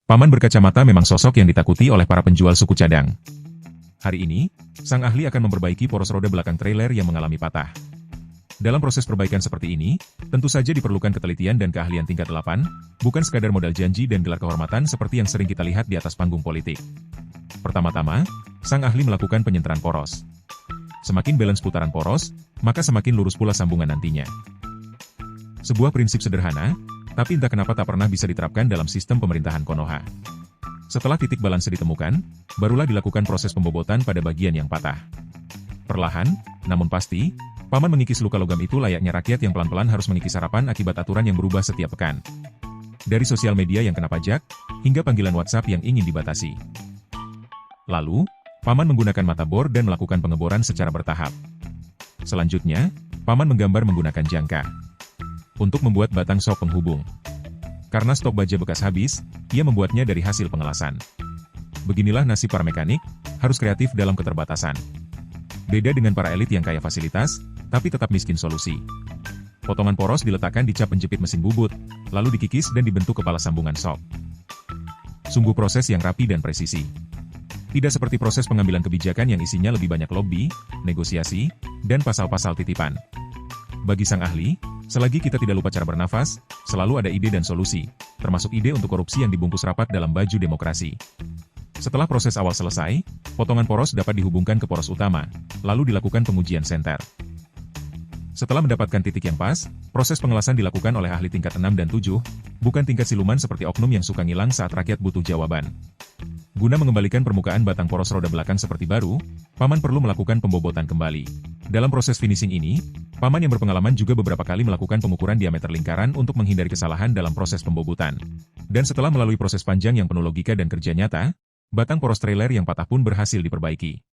Paman berkacamata memang sosok yang ditakuti oleh para penjual suku cadang. Hari ini, sang ahli akan memperbaiki poros roda belakang trailer yang mengalami patah. Dalam proses perbaikan seperti ini, tentu saja diperlukan ketelitian dan keahlian tingkat 8, bukan sekadar modal janji dan gelar kehormatan seperti yang sering kita lihat di atas panggung politik. Pertama-tama, sang ahli melakukan penyenteran poros. Semakin balance putaran poros, maka semakin lurus pula sambungan nantinya. Sebuah prinsip sederhana, tapi entah kenapa tak pernah bisa diterapkan dalam sistem pemerintahan Konoha. Setelah titik balanse ditemukan, barulah dilakukan proses pembobotan pada bagian yang patah. Perlahan, namun pasti, Paman mengikis luka logam itu layaknya rakyat yang pelan-pelan harus mengikis harapan akibat aturan yang berubah setiap pekan. Dari sosial media yang kena pajak, hingga panggilan WhatsApp yang ingin dibatasi. Lalu, Paman menggunakan mata bor dan melakukan pengeboran secara bertahap. Selanjutnya, Paman menggambar menggunakan jangka untuk membuat batang sok penghubung. Karena stok baja bekas habis, ia membuatnya dari hasil pengelasan. Beginilah nasib para mekanik, harus kreatif dalam keterbatasan. Beda dengan para elit yang kaya fasilitas, tapi tetap miskin solusi. Potongan poros diletakkan di cap penjepit mesin bubut, lalu dikikis dan dibentuk kepala sambungan sok. Sungguh proses yang rapi dan presisi. Tidak seperti proses pengambilan kebijakan yang isinya lebih banyak lobby, negosiasi, dan pasal-pasal titipan. Bagi sang ahli, selagi kita tidak lupa cara bernafas, selalu ada ide dan solusi, termasuk ide untuk korupsi yang dibungkus rapat dalam baju demokrasi. Setelah proses awal selesai, potongan poros dapat dihubungkan ke poros utama, lalu dilakukan pengujian senter. Setelah mendapatkan titik yang pas, proses pengelasan dilakukan oleh ahli tingkat 6 dan 7, bukan tingkat siluman seperti oknum yang suka ngilang saat rakyat butuh jawaban. Guna mengembalikan permukaan batang poros roda belakang seperti baru, Paman perlu melakukan pembobotan kembali. Dalam proses finishing ini, Paman yang berpengalaman juga beberapa kali melakukan pengukuran diameter lingkaran untuk menghindari kesalahan dalam proses pembobotan. Dan setelah melalui proses panjang yang penuh logika dan kerja nyata, batang poros trailer yang patah pun berhasil diperbaiki.